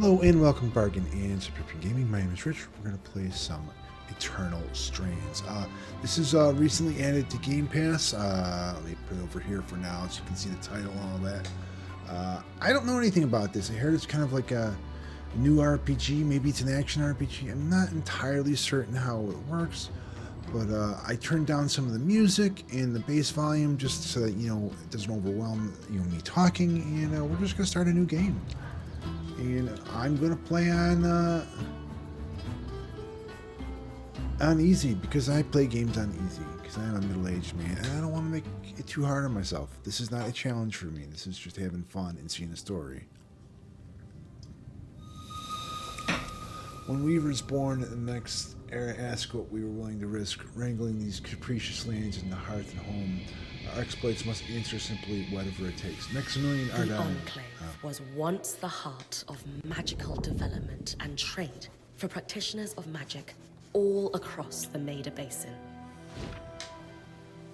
Hello and welcome to Bargain and Subscription Gaming. My name is Rich. We're going to play some Eternal Strands. This is recently added to Gamepass. Let me put it over here for now so you can see the title and all that. I don't know anything about this. I heard it's kind of like a new RPG. Maybe it's an action RPG. I'm not entirely certain how it works, but I turned down some of the music and the bass volume just so that, it doesn't overwhelm, me talking, and we're just going to start a new game. And I'm gonna play on easy because I play games on easy because I'm a middle-aged man and I don't want to make it too hard on myself. This is not a challenge for me. This is just having fun and seeing a story. When Weaver's born, the next era asked what we were willing to risk, wrangling these capricious lands in the hearth and home. Our exploits must answer simply whatever it takes. Maximilian The Enclave was once the heart of magical development and trade for practitioners of magic all across the Maida Basin.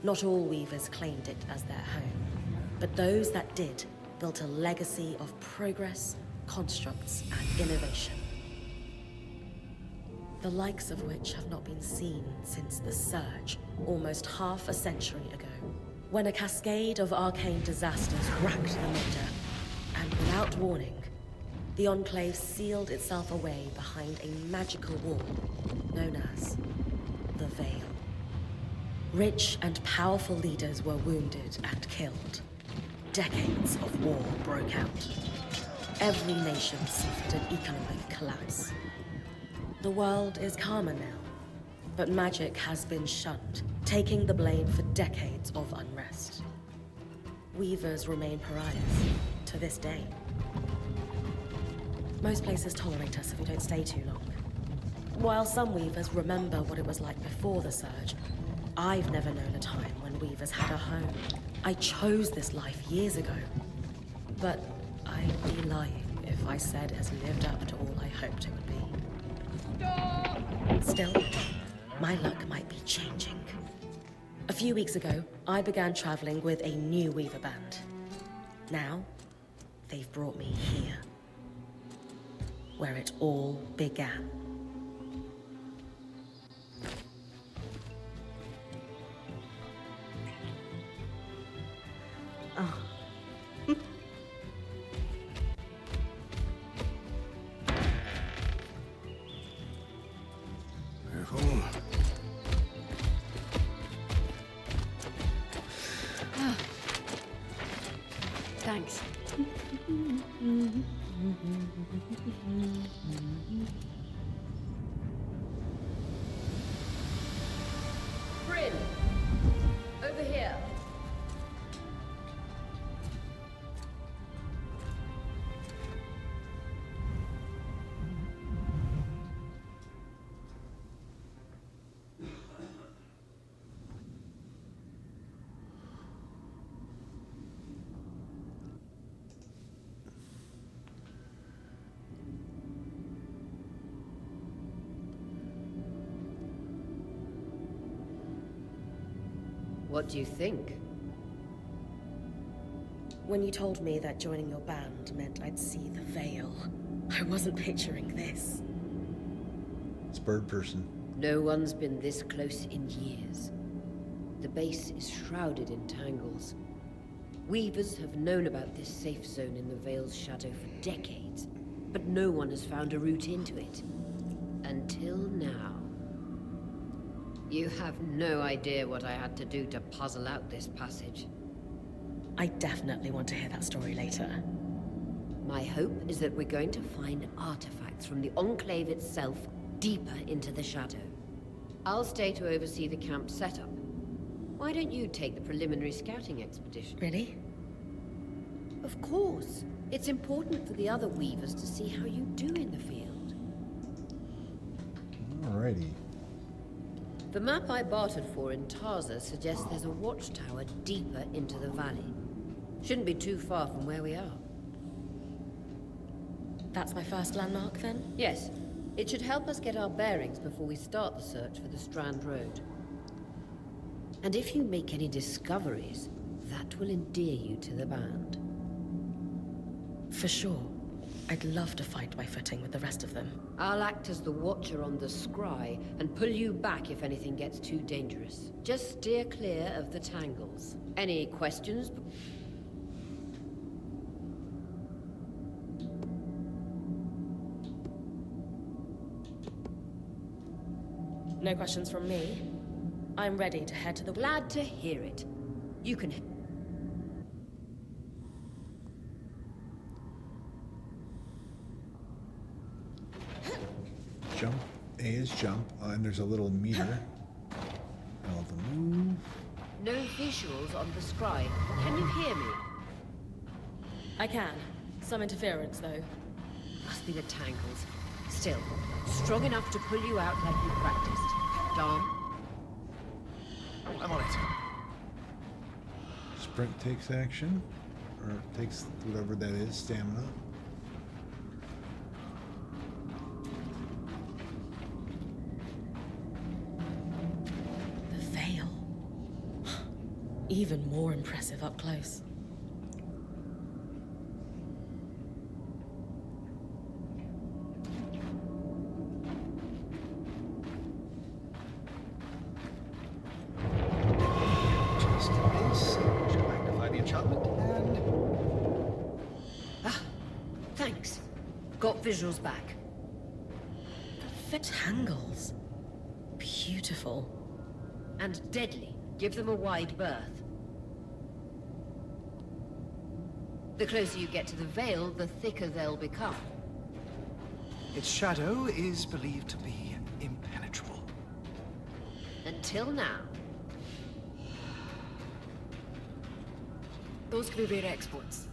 Not all weavers claimed it as their home, but those that did built a legacy of progress, constructs, and innovation. The likes of which have not been seen since the Surge, almost half a century ago, when a cascade of arcane disasters racked the Maida, and without warning, the Enclave sealed itself away behind a magical wall known as the Veil. Rich and powerful leaders were wounded and killed. Decades of war broke out. Every nation suffered an economic collapse. The world is calmer now, but magic has been shunned, taking the blame for decades of unrest. Weavers remain pariahs to this day. Most places tolerate us if we don't stay too long. While some weavers remember what it was like before the Surge, I've never known a time when weavers had a home. I chose this life years ago, but I'd be lying if I said it has lived up to all I hoped it would be. Still, my luck might be changing. A few weeks ago, I began traveling with a new weaver band. Now, they've brought me here, where it all began. Oh. Thanks. Brynn! Over here. What do you think? When you told me that joining your band meant I'd see the Veil, I wasn't picturing this. It's bird person. No one's been this close in years. The base is shrouded in tangles. Weavers have known about this safe zone in the Veil's shadow for decades, but no one has found a route into it. Until now. You have no idea what I had to do to puzzle out this passage. I definitely want to hear that story later. My hope is that we're going to find artifacts from the Enclave itself deeper into the shadow. I'll stay to oversee the camp setup. Why don't you take the preliminary scouting expedition? Really? Of course. It's important for the other weavers to see how you do in the field. Alrighty. The map I bartered for in Tarza suggests there's a watchtower deeper into the valley. Shouldn't be too far from where we are. That's my first landmark, then? Yes. It should help us get our bearings before we start the search for the Strand Road. And if you make any discoveries, that will endear you to the band. For sure. I'd love to fight by footing with the rest of them. I'll act as the watcher on the scry and pull you back if anything gets too dangerous. Just steer clear of the tangles. Any questions? No questions from me. I'm ready to head to the... Glad to hear it. You can... Jump. A is jump, and there's a little meter. L to move. No visuals on the scry. Can you hear me? I can. Some interference, though. Must be the tangles. Still, strong enough to pull you out like you practiced. Dom? I'm on it. Sprint takes action, or takes whatever that is, stamina. The veil. Even more impressive up close. Thanks. Got visuals back. The tangles. Beautiful. And deadly. Give them a wide berth. The closer you get to the veil, the thicker they'll become. Its shadow is believed to be impenetrable. Until now. Those could be rare exports.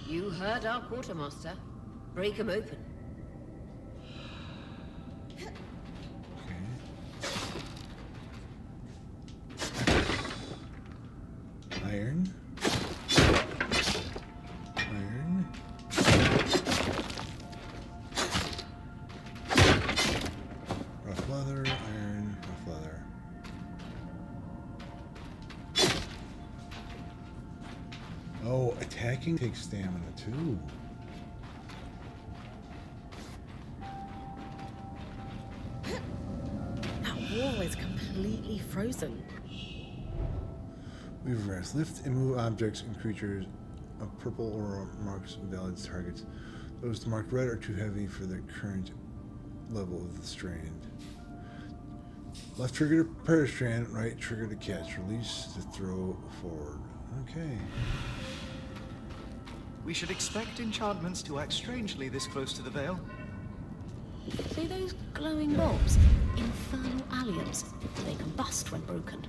You heard our quartermaster. Break them open. Iron. Iron. Rough leather, iron, rough leather. Oh, attacking takes stamina too. That wall is completely frozen. We reverse. Lift and move objects and creatures of purple aura marks valid targets. Those marked red are too heavy for the current level of the strand. Left trigger to prepare a strand, right trigger to catch. Release to throw forward. Okay. We should expect enchantments to act strangely this close to the veil. See those glowing bulbs? Infernal alliums. They combust when broken.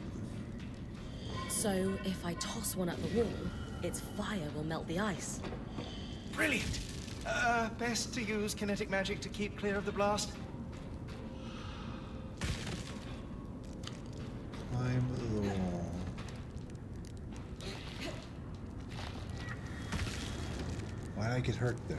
So, if I toss one at the wall, its fire will melt the ice. Brilliant! Best to use kinetic magic to keep clear of the blast. Climb the wall. Why'd I get hurt there?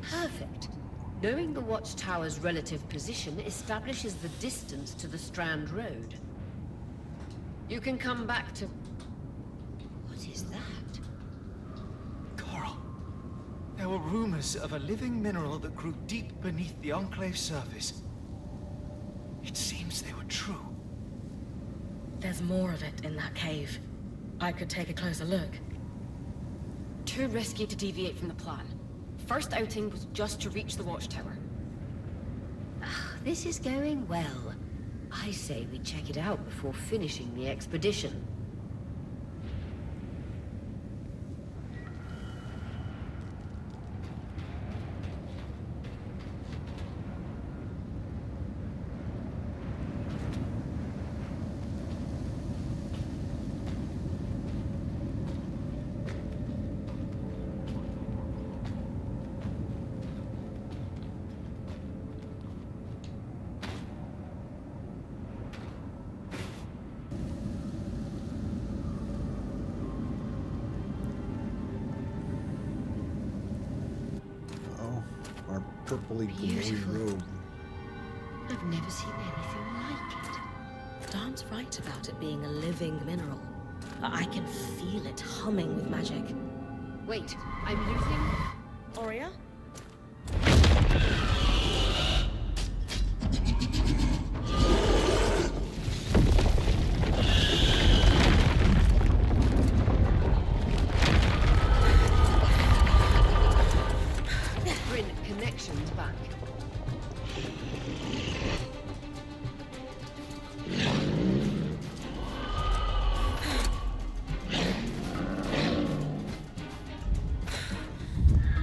Perfect. Knowing the watchtower's relative position establishes the distance to the Strand Road. You can come back to... What is that? Coral. There were rumors of a living mineral that grew deep beneath the Enclave's surface. It seems they were true. There's more of it in that cave. I could take a closer look. Too risky to deviate from the plan. First outing was just to reach the watchtower. This is going well. I say we check it out before finishing the expedition. purpley glowy Beautiful. robe. I've never seen anything like it. Darm's right about it being a living mineral. I can feel it humming with magic. Wait, I'm losing... Aurea? Brynn, connections back.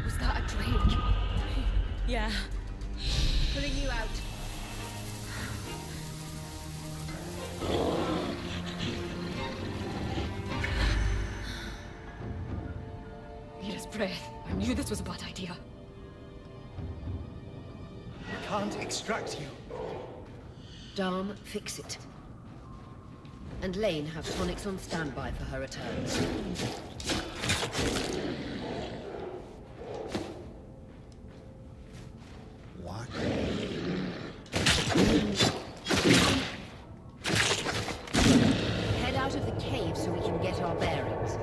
Was that a drake? Yeah. Pulling you out. Lead breath. I knew this was a bad idea. We can't extract you. Darm, fix it. And Lane have tonics on standby for her return. Lock. Head out of the cave so we can get our bearings.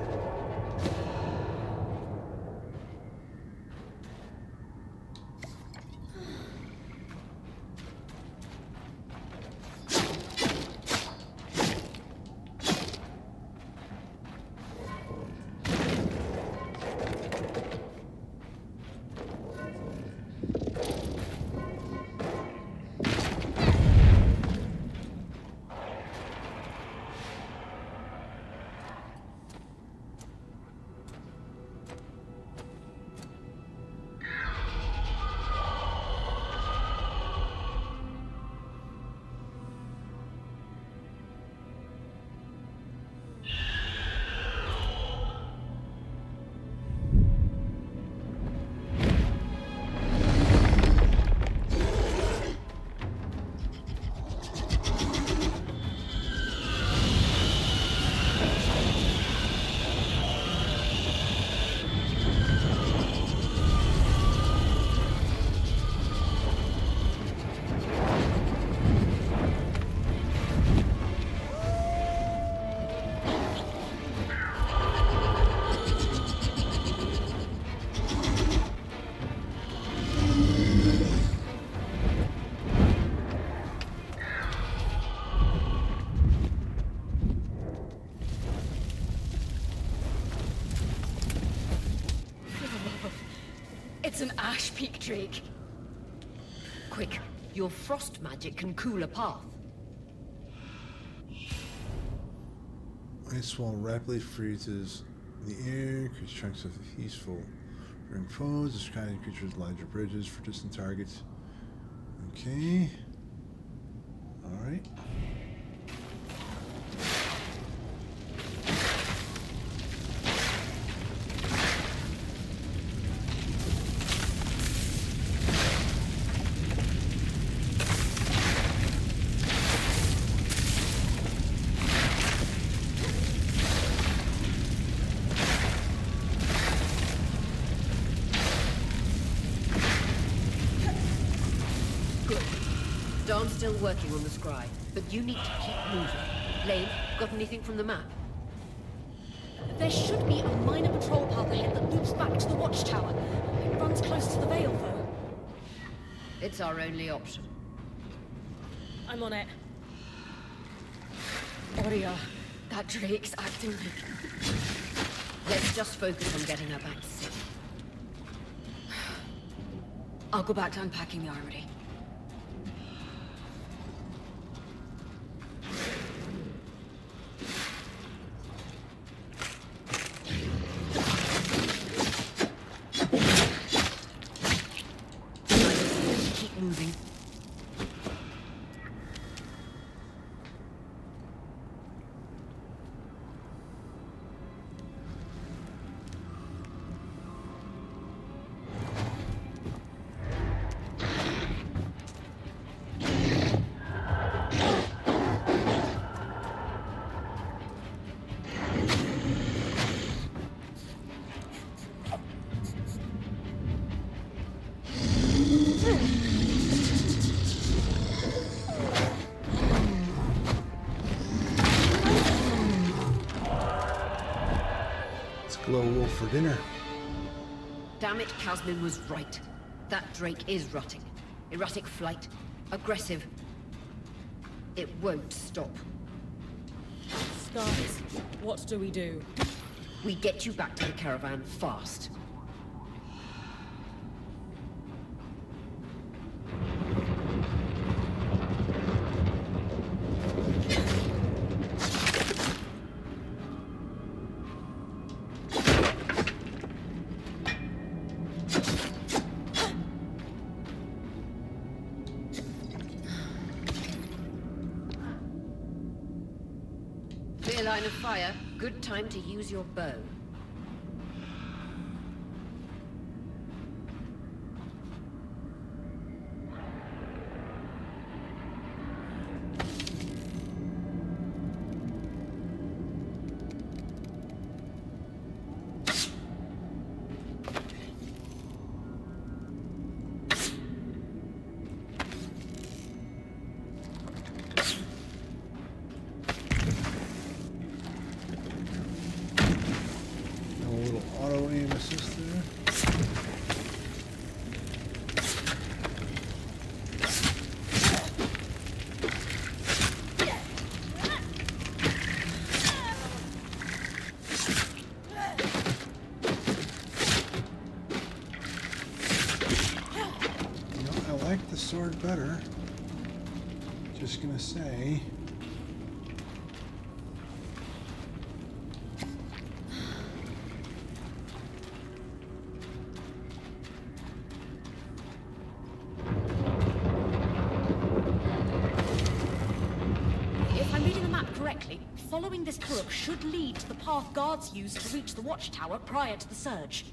It's an Ash Peak drake. Quick, your frost magic can cool a path. Ice wall rapidly freezes in the air, creates chunks of peaceful bring foes, this kind of creatures larger bridges for distant targets. Okay. Alright. Darm's still working on the scry, but you need to keep moving. Lane, got anything from the map? There should be a minor patrol path ahead that loops back to the watchtower. It runs close to the Vale, though. It's our only option. I'm on it. Aurea, that drake's acting like... Let's just focus on getting her back safe. I'll go back to unpacking the armory. Keep moving. Glow wolf for dinner. Damn it, Casmin was right. That drake is rotting. Erratic flight. Aggressive. It won't stop. Guys, what do we do? We get you back to the caravan fast. Clear line of fire. Good time to use your bow. Auto aim assist there. You know, I like the sword better. Just gonna say. Following this brook should lead to the path guards used to reach the watchtower prior to the surge.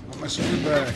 Want my sword back.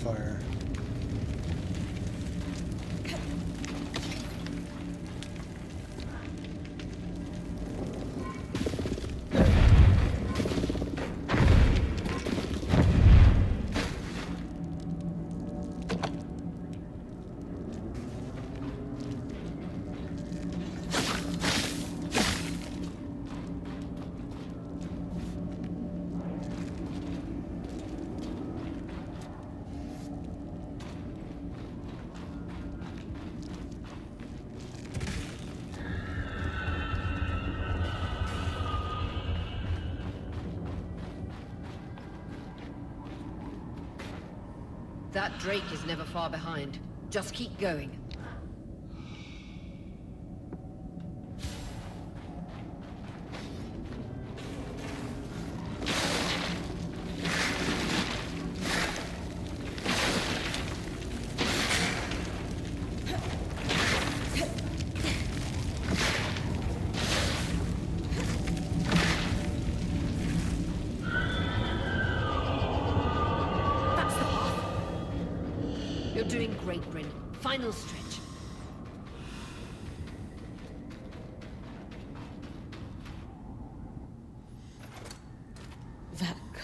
Fire. That drake is never far behind. Just keep going. You're doing great, Brynn. Final stretch.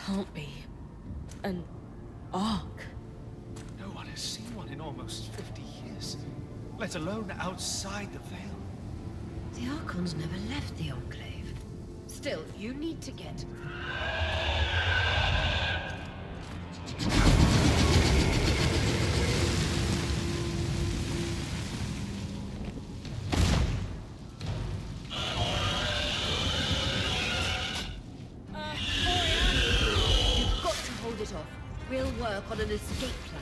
can't be an ark. No one has seen one in almost 50 years, let alone outside the Veil. The Archons never left the Enclave. Still, you need to get... You've got to hold it off. We'll work on an escape plan.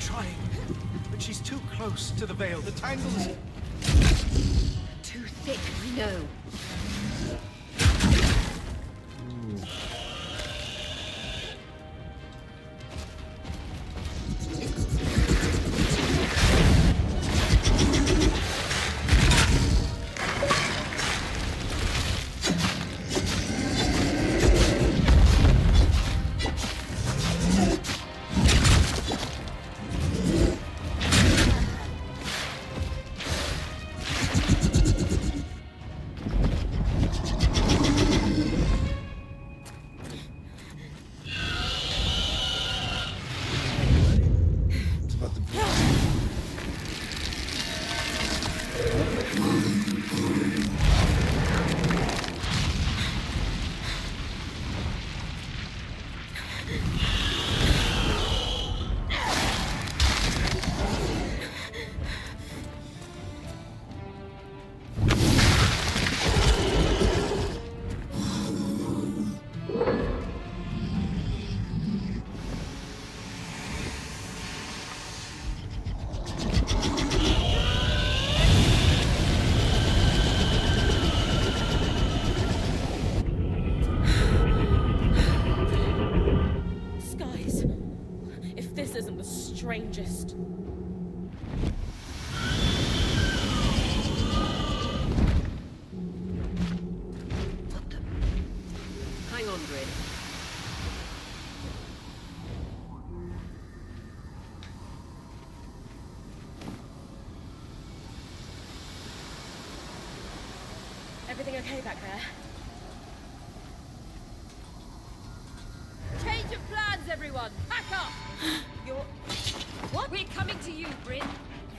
Trying, but she's too close to the Veil. The tangles... Too thick, I know. Strangest. What the... Hang on, Brynn. Everything okay back there? Change of plans, everyone! Pack up! You're... What? We're coming to you, Brynn.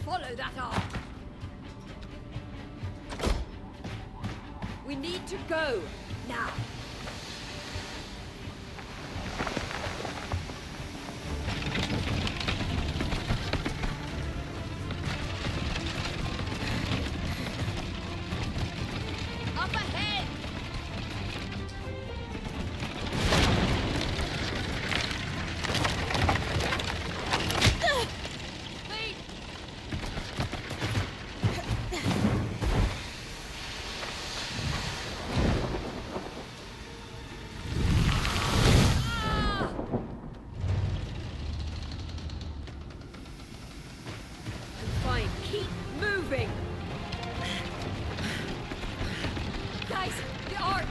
Follow that arc. We need to go, now. Up ahead! Wait! Ah! Fine, keep moving! Guys, the arc!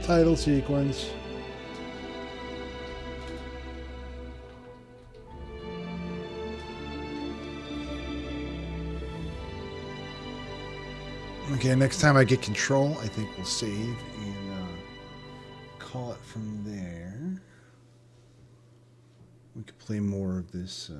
Title sequence. Okay, next time I get control, I think we'll save and call it from there. We could play more of this.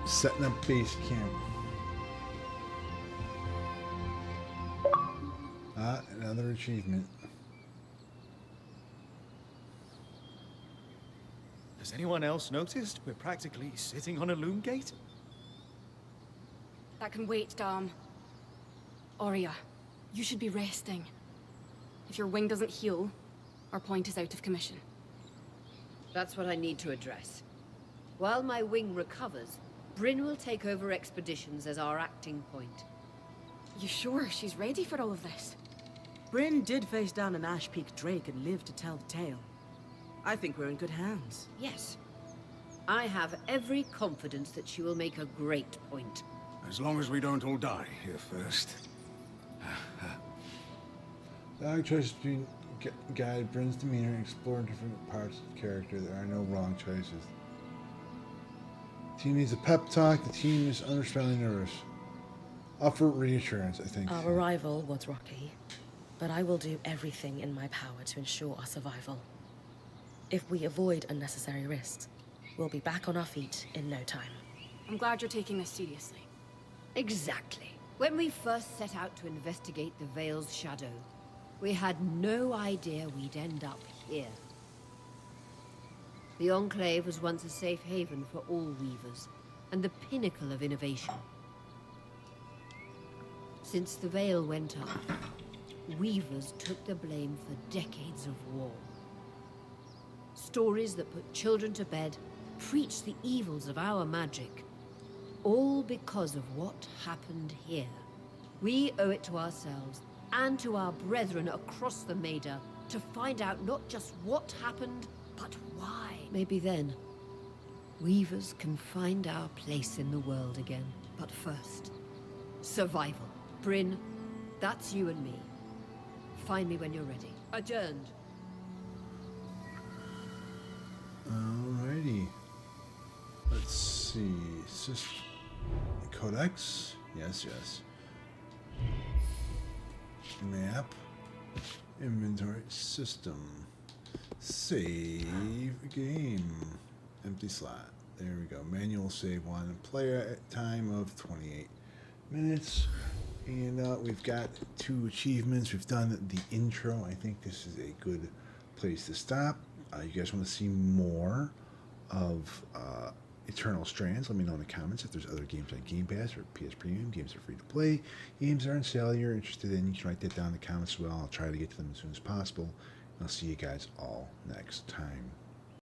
Setting up base camp. Another achievement. Has anyone else noticed we're practically sitting on a loom gate? That can wait, Dom. Aurea, you should be resting. If your wing doesn't heal, our point is out of commission. That's what I need to address. While my wing recovers, Brynn will take over expeditions as our acting point. You sure she's ready for all of this? Brynn did face down an Ash Peak Drake and lived to tell the tale. I think we're in good hands. Yes. I have every confidence that she will make a great point. As long as we don't all die here first. Dialogue choices between guide Brynn's demeanor and explore different parts of the character. There are no wrong choices. Team needs a pep talk. The team is understandably nervous. Offer reassurance, I think. Our arrival was rocky, but I will do everything in my power to ensure our survival. If we avoid unnecessary risks, we'll be back on our feet in no time. I'm glad you're taking this seriously. Exactly. When we first set out to investigate the Veil's shadow, we had no idea we'd end up here. The Enclave was once a safe haven for all Weavers, and the pinnacle of innovation. Since the Veil went up, Weavers took the blame for decades of war. Stories that put children to bed, preached the evils of our magic, all because of what happened here. We owe it to ourselves and to our brethren across the Maida to find out not just what happened, but why. Maybe then, Weavers can find our place in the world again. But first, survival. Brynn, that's you and me. Find me when you're ready. Adjourned. Alrighty. Let's see. Codex? Yes, yes. Map. Inventory. System. Save game. Empty slot. There we go. Manual save one. Player time of 28 minutes. And we've got 2 achievements. We've done the intro. I think this is a good place to stop. You guys want to see more of Eternal Strands? Let me know in the comments if there's other games on Gamepass or PS Premium. Games are free to play. Games are on sale you're interested in. You can write that down in the comments as well. I'll try to get to them as soon as possible. And I'll see you guys all next time.